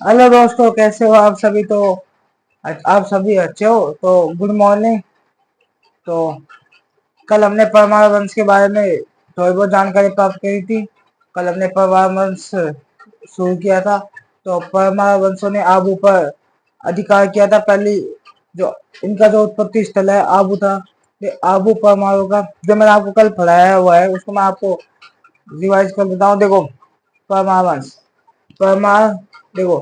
Hello दोस्तों, कैसे हो आप सभी? तो आप सभी अच्छे हो तो गुड मॉर्निंग। तो कल हमने परमाणु वंश के बारे में थोड़ी बहुत जानकारी प्राप्त करी थी। कल हमने परमाणु वंश शुरू किया था। तो परमाणु वंशों ने आबू पर अधिकार किया था। पहली जो इनका जो उत्पत्ति स्थल है आबू था। ये आबू परमाणु का जो मैंने आपको कल पढ़ाया हुआ है उसको मैं आपको रिवाइज कर देता हूँ। देखो, परमाणु वंश परमाणु देखो,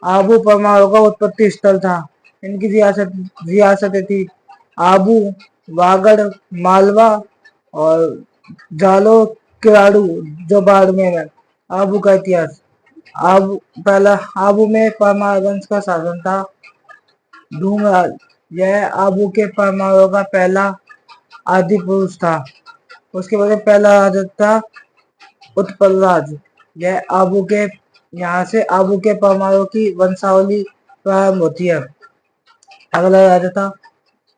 आबू परमाणु का उत्पत्ति स्थल था। इनकी रियासतें थी आबू, वागड़, मालवा और जालो, किराड़ू जो बाड़मेर है। आबू का इतिहास। आबू पहला आबू में परमाणु वंश का शासन था। धूमराज, यह आबू के परमाणु का पहला आदि पुरुष था। उसके बाद पहला राजा था उत्पल राज। यह आबू के यहाँ से आबू के परमाणु की वंशावली प्रारंभ होती है। अगला राजा था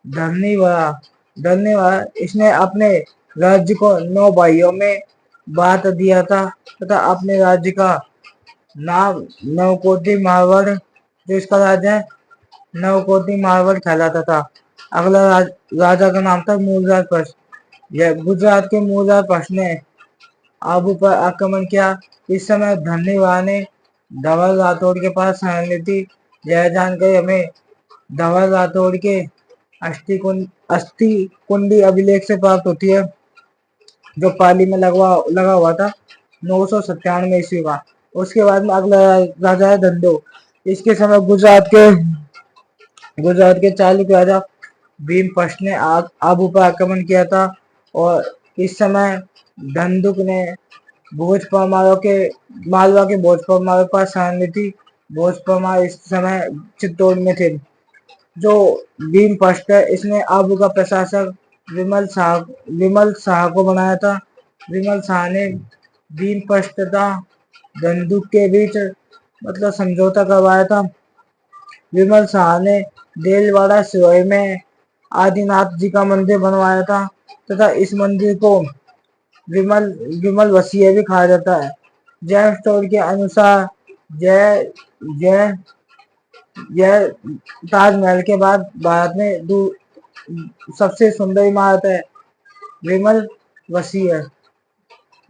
धन्यवाद। धन्यवाद इसने अपने राज्य को 9 भाइयों में बांट दिया था तथा अपने राज्य का नाम नवकोटि मारवाड़, जो इसका राज्य है, नवकोटि मारवाड़ कहलाता था। अगला राजा का नाम था मूलराज पक्ष। यह गुजरात के मूलराज पक्ष ने आबू पर आक्रमण किया। इस समय धन्यवाद ने धवल राठौड़ के पास शरण ली थी। यह जानकारी हमें धवल राठौड़ के अस्थि कुंडी अभिलेख से प्राप्त होती है, जो पाली में लगा हुआ था 997 ईस्वी का। उसके बाद में अगला राजा है धंधो। इसके समय गुजरात के चालुक्य राजा भीम फर्स्ट ने आबू पर आक्रमण किया था। और इस समय धंधुक ने भोज परमाणु के मालवा के भोज परमाणु पर शरण ली थी। भोज परमाणु इस समय चित्तौड़ में थे। जो भीम फर्स्ट है, इसने आबू का प्रशासक विमल शाह को बनाया था। विमल शाह ने भीम फर्स्ट तथा धंधुक के बीच मतलब समझौता करवाया था। विमल शाह ने देलवाड़ा सिरोही में आदिनाथ जी का मंदिर बनवाया था तथा इस मंदिर को विमल विमल वसीय भी कहा जाता है। जैन स्टोर के अनुसार जय जय यह ताजमहल के बाद भारत में सबसे सुंदर इमारत है। विमल वसीय।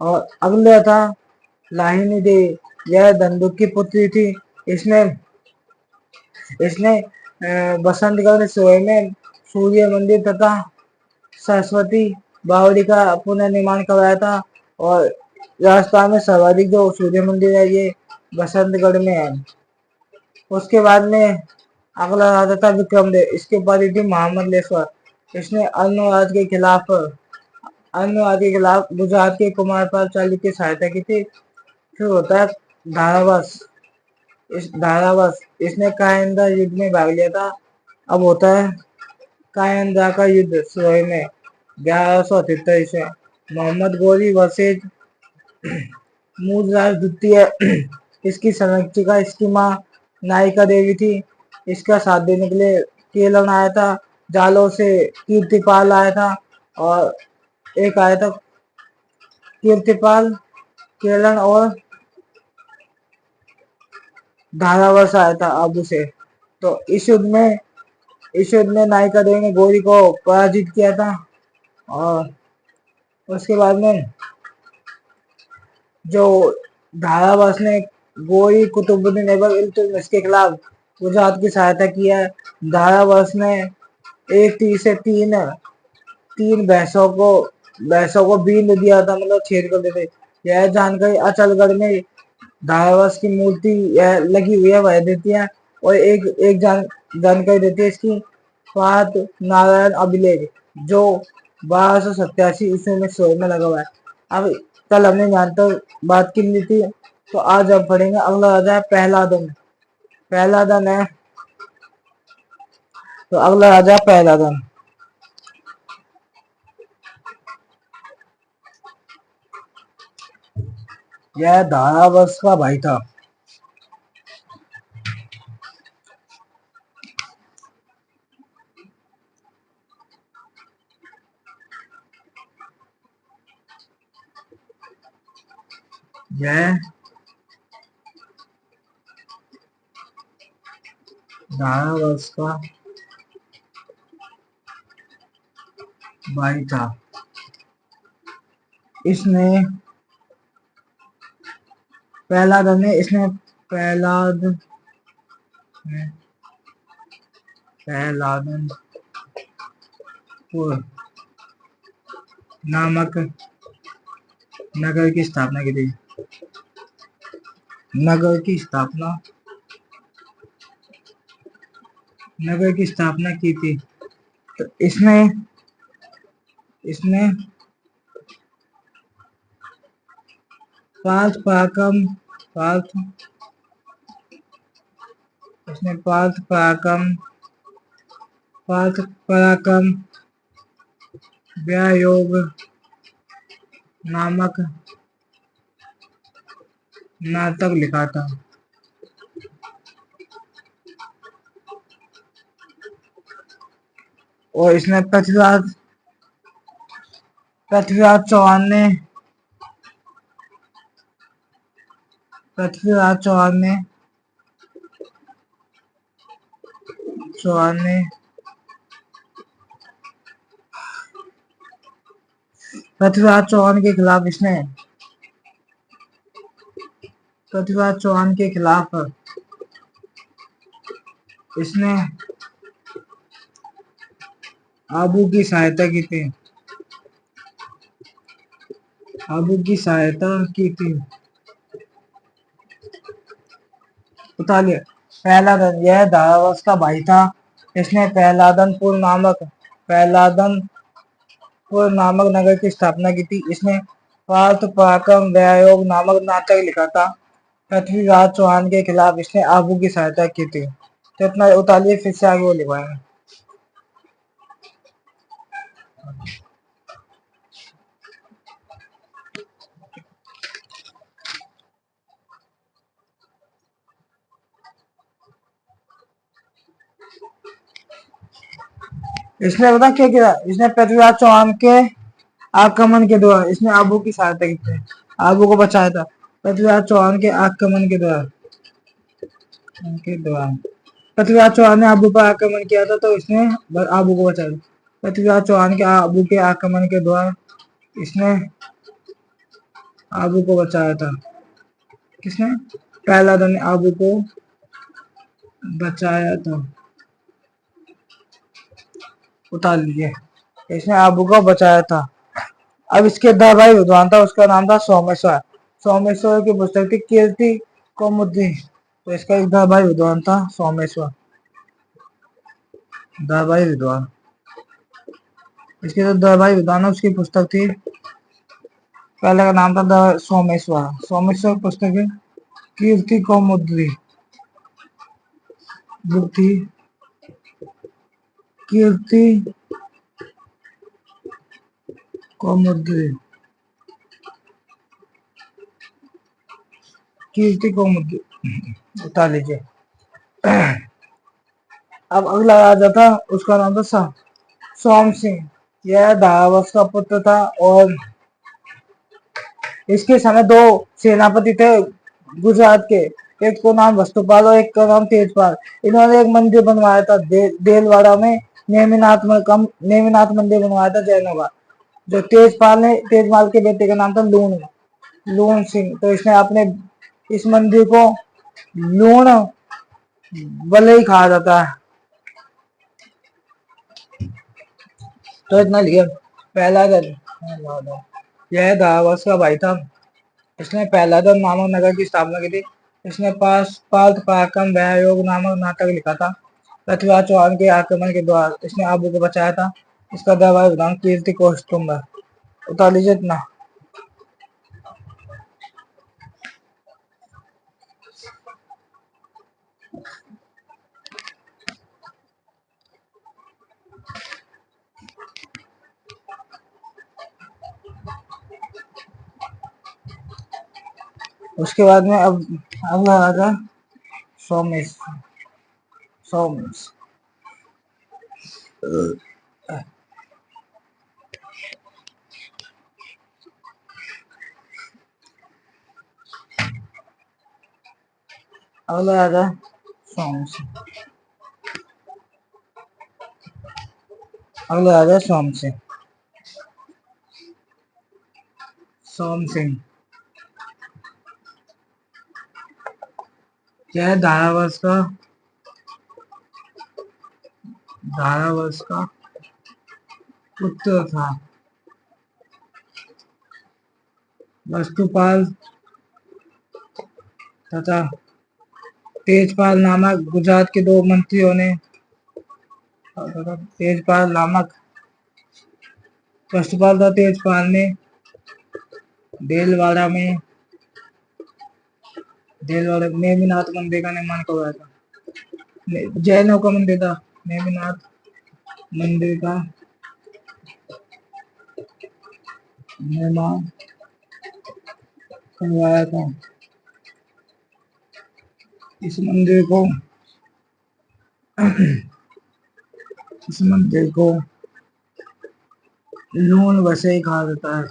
और अगला था लाहिनी देवी। यह धंधुक की पुत्री थी। इसने इसने बसंतगढ़ सोहे में सूर्य मंदिर तथा सरस्वती बावड़ी का पुनर्निर्माण करवाया था। और राजस्थान में सर्वाधिक जो सूर्य मंदिर है ये बसंतगढ़ में है। उसके बाद में अगला राजा था विक्रमदेव। इसके बाद थी मोहम्मद लेश्वर। इसने अन्नवाद के खिलाफ गुजरात के कुमारपाल चालुक्य की सहायता की थी। फिर होता है धारावास। इस धारावास इसने कायंदा युद्ध में भाग लिया था। अब होता है कायंदा का युद्ध सिरोही में 1178 ईस्वी। मोहम्मद गोरी वर्सेज मूलराज द्वितीय। इसकी संरक्षिका इसकी माँ नायिका देवी थी। इसका साथ देने के लिए केलन आया था। जालों से कीर्तिपाल आया था। और एक आया था कीर्तिपाल, केलन और धारावास आया था आबू से। तो इस युद्ध में नायिका देवी ने गोरी को पराजित किया था। और उसके बाद में जो धारावास ने गोरी कुतुबुद्दीन ऐबक इल्तुतमिश के खिलाफ गुजरात की सहायता की है। धारावास ने एक तीर से तीन भैंसों को बीन दिया था, मतलब छेद कर देते। यह जानकारी अचलगढ़ में धारावास की मूर्ति लगी हुई है, वह देती है। और एक जानकारी देती है इसकी पात नारायण अभिलेख, जो 1287 ईस्वी में शोध में लगा हुआ है। अब कल हमने जानता बात की ली थी, तो आज हम पढ़ेंगे। अगला राजा है प्रहलादन। प्रहलादन है, तो अगला राजा है प्रहलादन। यह धारावास का भाई था। यह धारावंश का भाई था। इसने प्रहलादन ने इसने प्रहलादन नामक नगर की स्थापना की थी। नगर की स्थापना की थी। तो इसने इसने पार्थ पराक्रम पार्थ इसने पार्थ पराक्रम व्यायोग नामक नाटक लिखा था। और इसने पृथ्वीराज चौहान ने पृथ्वीराज चौहान के खिलाफ इसने आबू की सहायता की थी। बताइए, प्रहलादन यह धारावंश का भाई था। इसने प्रहलादनपुर नामक नगर की स्थापना की थी। इसने पार्थ पराक्रम व्यायोग नामक नाटक लिखा था। पृथ्वीराज चौहान के खिलाफ इसने आबू की सहायता की थी। तो इतना उतारिए, फिर से आगे वो लिखवाएंगे। इसने बता क्या किया? इसने पृथ्वीराज चौहान के आक्रमण के दौरान इसने आबू की सहायता की थी। आबू को बचाया था पृथ्वीराज चौहान के आक्रमण के दौरान पृथ्वीराज चौहान ने आबू पर आक्रमण किया था, तो इसने आबू को बचाया। पृथ्वीराज चौहान के आबू के आक्रमण के दौरान इसने आबू को बचाया था। किसने? प्रहलादन ने आबू को बचाया था। उतार लीजिए, इसने आबू को बचाया था। अब इसके दरबारी विद्वान था, उसका नाम था सोमेश्वर। सोमेश्वर की पुस्तक थी कीर्ति कौमुदी। तो इसका एक दरबारी विद्वान था सोमेश्वर, दरबारी विद्वान। इसके जो दरबारी विद्वान है उसकी पुस्तक थी, पहले का नाम था सोमेश्वर। सोमेश्वर पुस्तक है कीर्ति कौमुदी। बुक थी कीर्ति कौमुदी। उतार लीजिए। अब अगला राजा था, उसका नाम था सोम सिंह। यह धारावंश का पुत्र था और इसके समय दो सेनापति थे गुजरात के। एक को नाम वस्तुपाल और एक का नाम तेजपाल। इन्होंने एक मंदिर बनवाया था देलवाड़ा में। नेमिनाथ मंदिर बनवाया था जैनों का। जो तेजपाल के बेटे का नाम था लूण सिंह। तो इसने अपने इस मंदिर को लूण वलई कहा जाता है। तो इतना लिखा। प्रहलादन यह धारावंश का भाई था। इसने प्रहलादन नामक नगर की स्थापना की थी। इसने पार्थ पराक्रम व्यायोग नामक नाटक लिखा था। पृथ्वीराज चौहान के आक्रमण के द्वारा इसने आबू को बचाया था। इसका दरबारी विद्वान कीर्ति कौस्तुभ है। उतार लीजिए इतना। उसके बाद में अब अगला राजा सोमेश। अगला राजा सोमेश। अगला राजा सोम सिंह। सोम सिंह क्या है? धारावर्ष का पुत्र था। वस्तुपाल तथा तेजपाल नामक गुजरात के दो मंत्रियों ने तेजपाल नामक वस्तुपाल तथा तेजपाल ने देलवाड़ा में नेमिनाथ मंदिर का निर्माण करवाया था। जैनों का मंदिर था, नेमिनाथ मंदिर का निर्माण करवाया था। इस मंदिर को लून वसई कहा जाता है।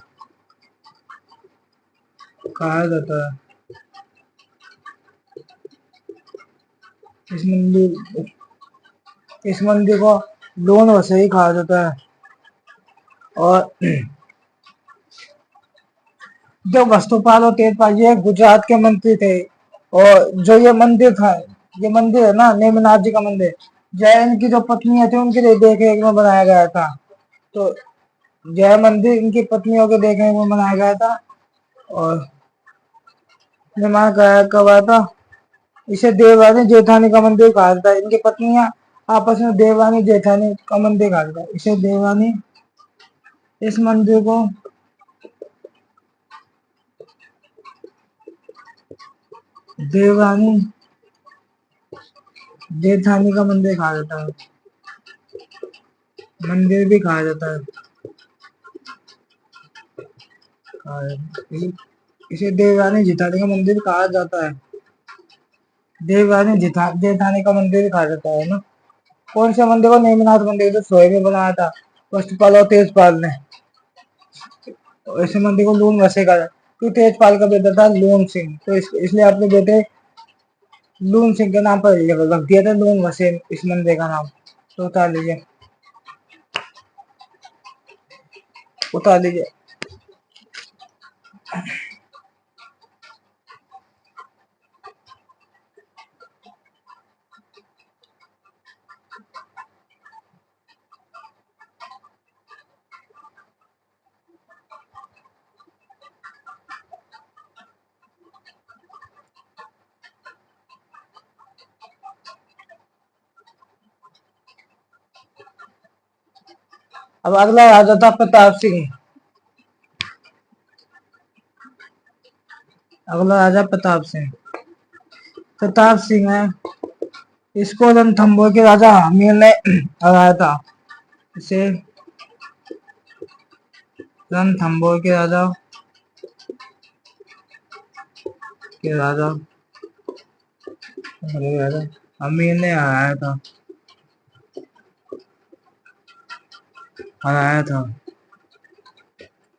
इस मंदिर को लून वसई कहा जाता है। और जो वस्तुपाल और तेजपाल ये गुजरात के मंत्री थे। और जो ये मंदिर था, ये मंदिर है ना नेमिनाथ जी का मंदिर, जैन की जो पत्नियां थी उनके देख रेख में बनाया गया था। तो जय मंदिर इनकी पत्नियों के देख रेख में बनाया गया था और निर्माण करवाया था। इसे देवरानी जेठानी का मंदिर कहा जाता है। इनकी पत्नियां आपस में देवरानी जेठानी का मंदिर कहा जाता है। इसे देवरानी इस मंदिर को देवरानी जेठानी का मंदिर कहा जाता है, मंदिर भी कहा जाता है। इसे देवरानी जेठानी का मंदिर कहा जाता है। देवरानी जेठानी का मंदिर कहा जाता है ना। कौन से मंदिर को? नेमिनाथ मंदिर जो सोए में बनाया था वस्तुपाल और तेजपाल ने। तो ऐसे मंदिर को लून वसे कहा। तो तेजपाल का बेटा था लून सिंह, तो इसलिए अपने बेटे लून सिंह के नाम पर रख दिया था लून वसे इस मंदिर का नाम। तो उतार लीजिए। अब अगला राजा था प्रताप सिंह। अगला राजा प्रताप सिंह। प्रताप सिंह है, इसको रणथंभौर के राजा हमीर ने हराया था। इसे रणथंभौर के राजा हमीर ने हराया था।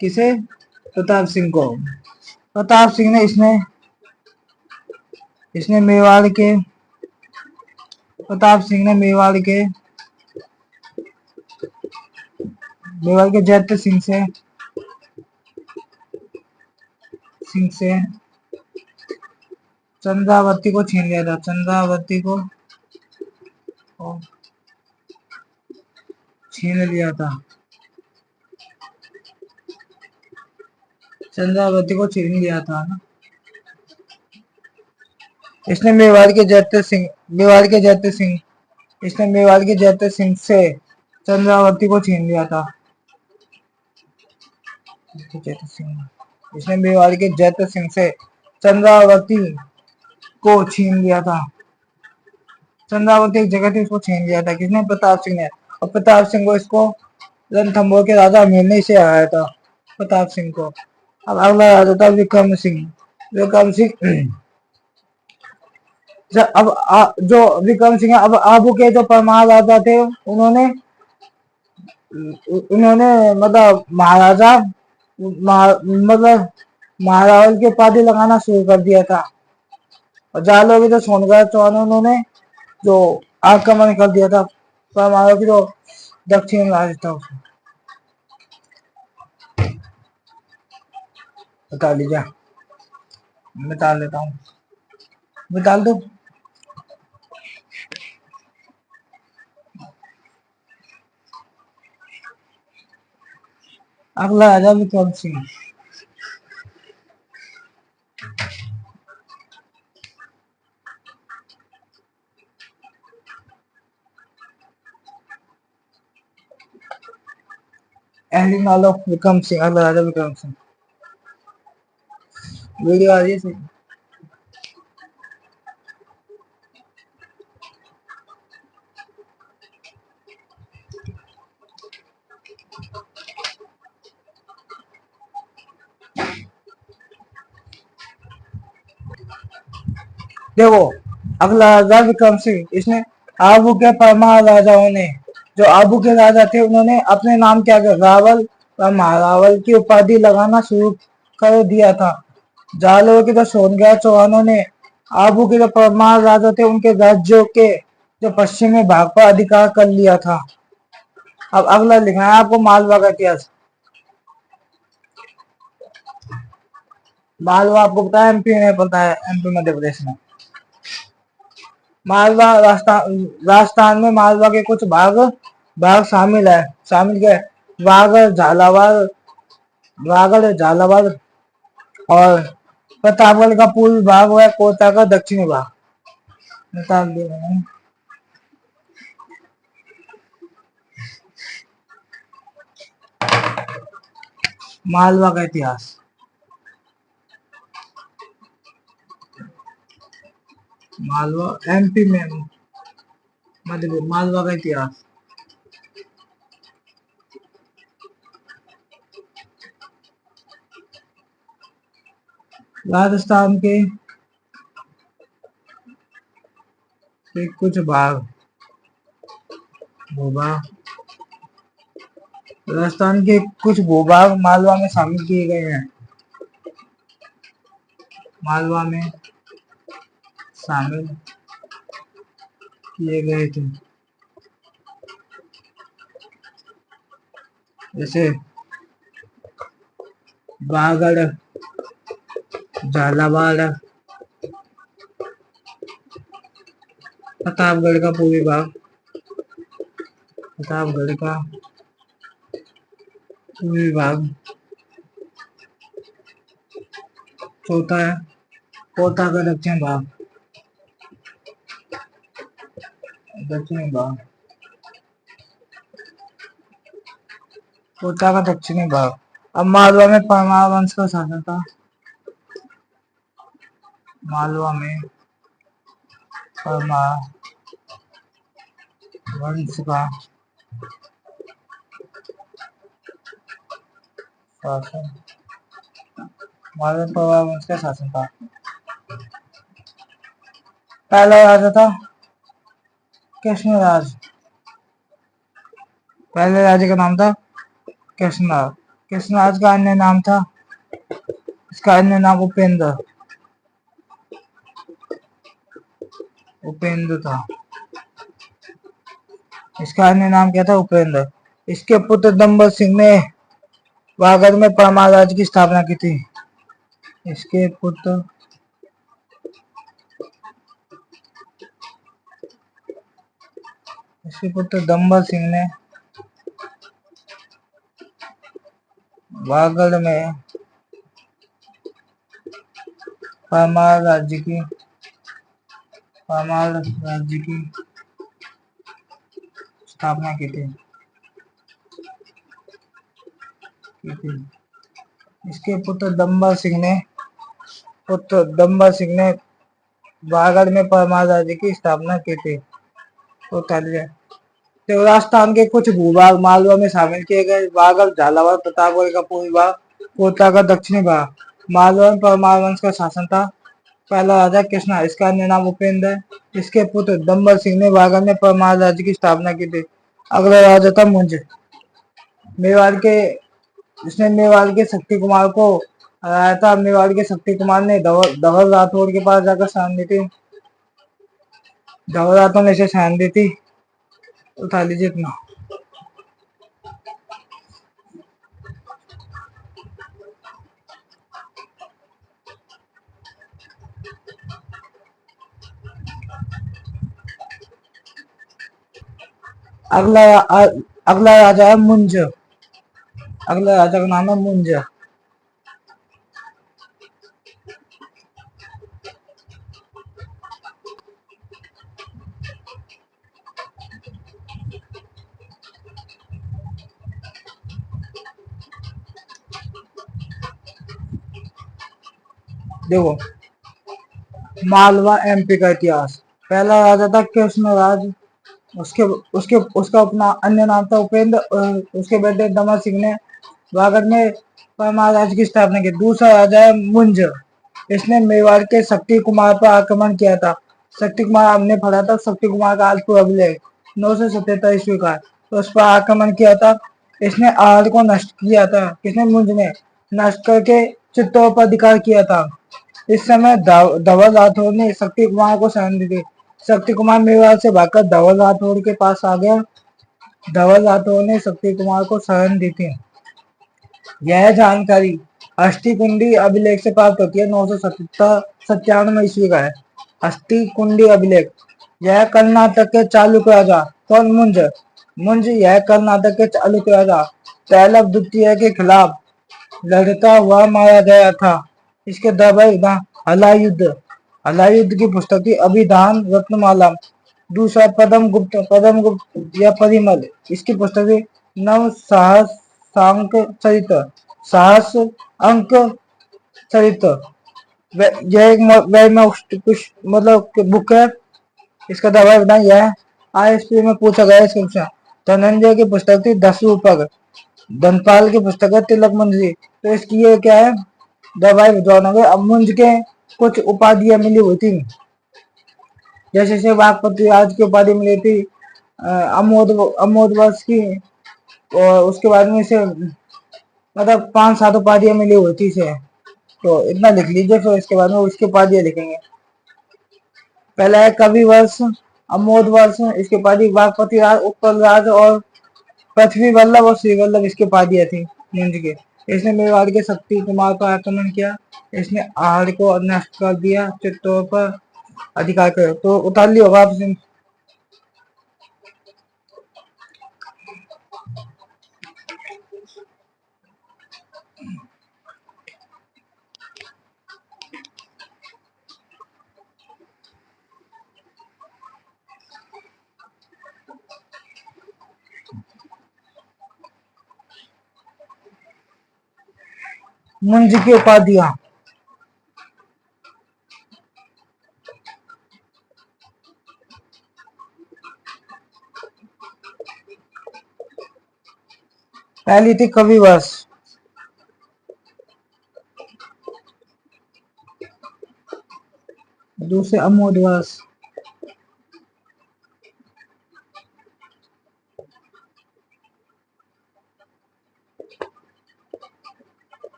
किसे? प्रताप सिंह को। प्रताप सिंह ने इसने मेवाड़ के जैत्य सिंह से चंद्रावती को छीन लिया था। चंद्रावती को छीन लिया था ना। इसने मेवाड़ के जैत्य सिंह से चंद्रावती को छीन लिया था। इसने मेवाड़ के जैत्य सिंह से चंद्रावती को छीन लिया था। चंद्रावती एक जगह थी, उसको छीन लिया था। किसने? प्रताप सिंह ने। और प्रताप सिंह को इसको रणथंभौर के राजा हमीर ने इसे हराया था, प्रताप सिंह को। अब अगला राजा था विक्रम सिंह। जो विक्रम सिंह है, अब आबू के जो परमार राजा थे उन्होंने मतलब महारावल के उपाधि लगाना शुरू कर दिया था। और जालों के जो सोनगर चौहान उन्होंने जो आक्रमण कर दिया था परमारों की जो दक्षिण राज था उसमें। बता लीजिए। बता लेता हूँ, बता दो। अगला राजा Vikram Singh. Ending all of Vikram Singh, अगला राजा विक्रम सिंह। वीडियो आ रही है सही। देखो, अगला राजा विक्रम सिंह, इसने आबू के परमार राजाओं ने, जो आबू के राजा थे, उन्होंने अपने नाम क्या किया, रावल व महारावल की उपाधि लगाना शुरू कर दिया था। जालोर के जो सोनगढ़ चौहानों ने आबू के जो परमार राजा थे, उनके राज्यों के जो पश्चिमी भाग पर अधिकार कर लिया था। अब अगला लिखना है आपको मालवा का इतिहास। मालवा आपको पता है एमपी में पता है, एमपी मध्य प्रदेश में। मालवा राजस्थान में मालवा के कुछ भाग भाग शामिल है। शामिल क्या है? वागड़, झालावाड़, वागड़, झालावाड़ और प्रतापगढ़ का पूर्वी भाग व कोटा का दक्षिणी भाग। निकाल दिया। मालवा का इतिहास। मालवा एमपी में, मध्य मालवा का इतिहास। राजस्थान के कुछ भाग, भूभाग, राजस्थान के कुछ भूभाग मालवा में शामिल किए गए हैं। मालवा में शामिल किए गए थे, जैसे वागड़, झालावाड़, प्रतापगढ़ का पूर्वी भाग, प्रतापगढ़ का पूर्वी भाग। चौथा है कोटा का दक्षिण भाग, दक्षिणी भाग, कोटा का दक्षिणी भाग। अब मालवा में परमार वंश का शासन था। मालवा में परमार वंश का शासन, मालवा में परमार वंश का शासन था। पहला राजा था कृष्णराज। पहले राजा का नाम था कृष्णराज। कृष्णराज का अन्य नाम था, इसका अन्य नाम उपेंद्र, उपेंद्र था। इसका अन्य नाम क्या था? उपेंद्र। इसके पुत्र दंबर सिंह ने वागड़ में परमार राज्य की स्थापना की थी। इसके पुत्र दंबर सिंह ने वागड़ में परमार राज्य की स्थापना की थी। इसके पुत्र दंबर सिंह ने वागड़ में परमार राज्य की स्थापना की थी। तो राजस्थान के कुछ भूभाग मालवा में शामिल किए गए। वागड़, झालावाड़, प्रतापगढ़ का पूर्वी भाग, कोटा का दक्षिणी भाग। मालवा में परमार वंश का शासन था। पहला राजा कृष्णा, इसका अन्य नाम उपेंद्र है। इसके पुत्र दंबर सिंह ने वागड़ में परमार राज्य की स्थापना की थी। अगला राजा था मुंज। मेवाड़ के जिसने मेवाड़ के शक्ति कुमार को हराया था। मेवाड़ के शक्ति कुमार ने धवल राठौड़ के पास जाकर शरण दी थी। धवल राठौड़ ने इसे शरण दी थी। उठा लीजिए इतना। अगला अगला राजा है मुंज। अगला राजा का नाम है मुंज। देखो, मालवा एमपी का इतिहास। पहला राजा था कृष्णराज। उसके उसके उसका अपना अन्य नाम था उपेंद्र। उसके बेटे दमन सिंह ने वागड़ में परमार राज्य की स्थापना की। दूसरा राजा है मुंज। इसने मेवाड़ के शक्ति कुमार पर आक्रमण किया था। शक्ति कुमार हमने पढ़ा था, शक्ति कुमार का आजपुर अभिलेख 977 ईस्वी का। तो उस पर आक्रमण किया था। इसने आहड़ को नष्ट किया था। किसने? मुंज ने नष्ट करके चित्तौड़ पर अधिकार किया था। इस समय धवल राठौर ने शक्ति कुमार को शरण दी थी। शक्ति कुमार मेवाड़ से भागकर धवल राठौर के पास आ गया। धवल राठौर ने शक्ति कुमार को शरण दी थी। यह जानकारी अष्टकुंडी अभिलेख से प्राप्त होती है। 997 ईस्वी का है अष्टकुंडी अभिलेख। यह कर्नाटक के चालुक्य राजा कौन? मुंज। मुंज यह कर्नाटक के चालुक्य राजा तैलव द्वितीय के खिलाफ लड़ता हुआ मारा गया था। इसके दरबार हलायुद्ध। हलायुद्ध की पुस्तक थी अभिधान रत्नमाला। दूसरा पद्म गुप्त या परिमल। इसकी पुस्तक थी नव साहसांक चरित्र। साहस अंक चरित्र। यह एक कुछ मतलब बुक है। इसका दरबार विधान यह है। आईएसपी में पूछा गया इसका क्वेश्चन। धनंजय की पुस्तक थी 10 रूपक। धनपाल की पुस्तक है तिलक मंजरी। तो इसकी ये क्या है? दवाई विद्वानों के। अब मुंज के कुछ उपाधियां मिली हुई थी। जैसे से वाघपति राज की उपाधि मिली थी अमोद वर्ष की। और उसके बाद में इसे मतलब 5-7 उपाधियां मिली हुई थी इसे। तो इतना लिख लीजिए, फिर इसके बाद में उसकी उपाधियां लिखेंगे। पहला है कवि वर्ष, अमोद वर्ष। इसके उपाधि वाघपति राज, उत्पल राज और पृथ्वी वल्लभ और श्री वल्लभ इसके उपाधियां थी मुंज के। इसने मेवाड़ के शक्ति कुमार पर आक्रमण किया। इसने आहड़ को नष्ट कर दिया, चित्तौड़ पर अधिकार कर। तो उतार लिया होगा आपने। मुंज की उपाधियां। पहली थी कवि वर्ष। दूसरे अमोद वर्ष।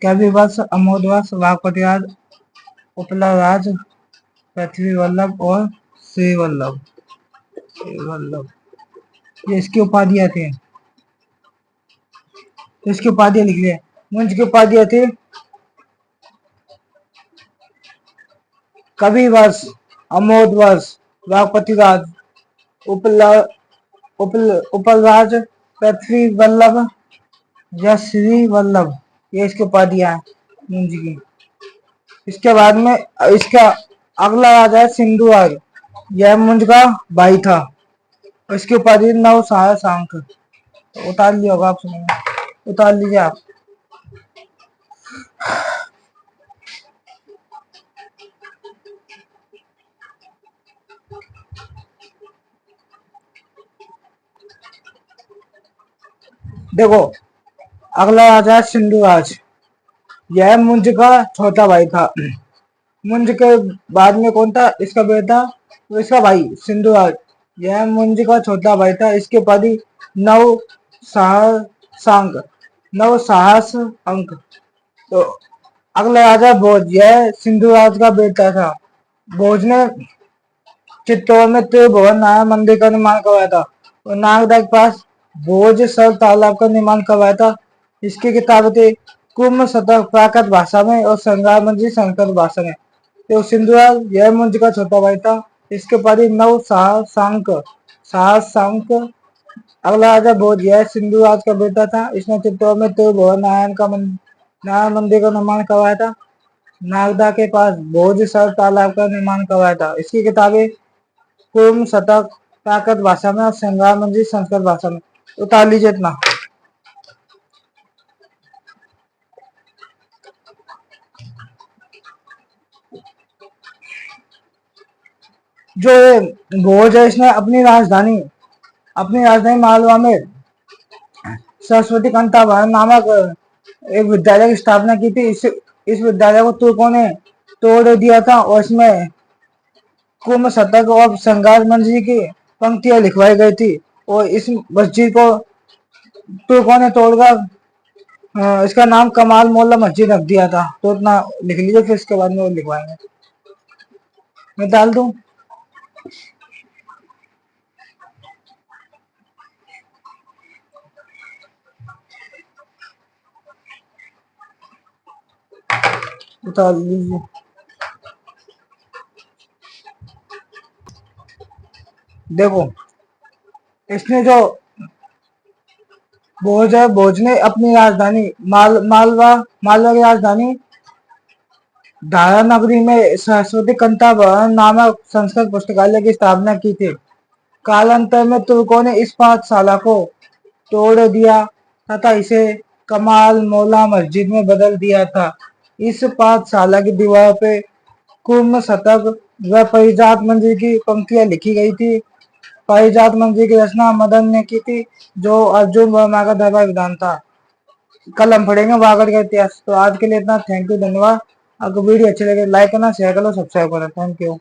कवि वर्ष, अमोद वर्ष, वाघपति राज, उपला राज, पृथ्वी वल्लभ और श्री वल्लभ। ये इसकी उपाधियां थी। तो इसकी उपाधियां लिख लिया। मुंज की उपाधियां थी कवि वर्ष, अमोद वर्ष, वाघपति राज, उपल राज, पृथ्वी वल्लभ या श्री वल्लभ। ये इसकी उपाधियां हैं मुंज की। इसके बाद में इसका अगला राजा है सिंधुराज। यह मुंज का भाई था। इसकी उपाधि नव साहसांक। उतार लिया होगा आप, सुनेंगे। उतार लीजिए आप। देखो, अगला राजा है सिंधुराज। यह मुंज का छोटा भाई था। मुंज के बाद में कौन था? इसका बेटा, तो इसका भाई सिंधुराज। यह मुंज का छोटा भाई था। इसके पति नव साहसांक नव साहस अंक। तो अगला राजा भोज, यह सिंधु राज का बेटा था। भोज ने चित्तौड़ में त्रिभुवन नारायण मंदिर का निर्माण करवाया था और नागदा के पास भोज सर तालाब का निर्माण करवाया था। इसकी किताबें थी कुम्भ शतक प्राकृत भाषा में और संग्राम मंजिल संस्कृत भाषा में। तो सिंधुराज यह मुंज का छोटा भाई था। इसके पति नव साहसांक। अगला राजा भोज, यह सिंधु राज का बेटा था। इसने चित्तौड़ में त्रिभुवन नारायण मंदिर का निर्माण करवाया था। नागदा के पास भोज सर तालाब का निर्माण करवाया था। इसकी किताबें कुर्म शतक प्राकृत भाषा में और संग्राम मंजिल संस्कृत भाषा में। उतार लीजिए इतना। जो ये भोज है, इसने अपनी राजधानी मालवा में सरस्वती कंठाभरण नामक एक विद्यालय की स्थापना की थी। इस विद्यालय को तुर्कों ने तोड़ दिया था और इसमें कुम्भ शतक और संगार मंजिल की पंक्तियां लिखवाई गई थी और इस मस्जिद को तुर्कों ने तोड़कर इसका नाम कमाल मोल्ला मस्जिद रख दिया था। तो इतना लिख लीजिए, फिर इसके बाद में वो लिखवाएंगे। मैं डाल दूं? उतार लीजिए। देखो, इसने जो भोज है, भोज ने अपनी राजधानी मालवा की राजधानी धारा नगरी में सरस्वती कंठाभरण नामक संस्कृत पुस्तकालय की स्थापना की थी। कालांतर में तुर्कों ने इस पाठशाला को तोड़ दिया तथा इसे कमाल मौला मस्जिद में बदल दिया था। इस पाठशाला की दीवार पे कुर्म शतक व परिजात मंजिल की पंक्तियां लिखी गई थी। परिजात मंजिल की रचना मदन ने की थी, जो अर्जुन वर्मा का दरबार विधान था। कल हम पढ़ेंगे वागड़ का इतिहास। तो आज के लिए इतना। थैंक यू, धन्यवाद। अगर वीडियो अच्छी लगे लाइक करना, शेयर करना, सब्सक्राइब करना। Thank you.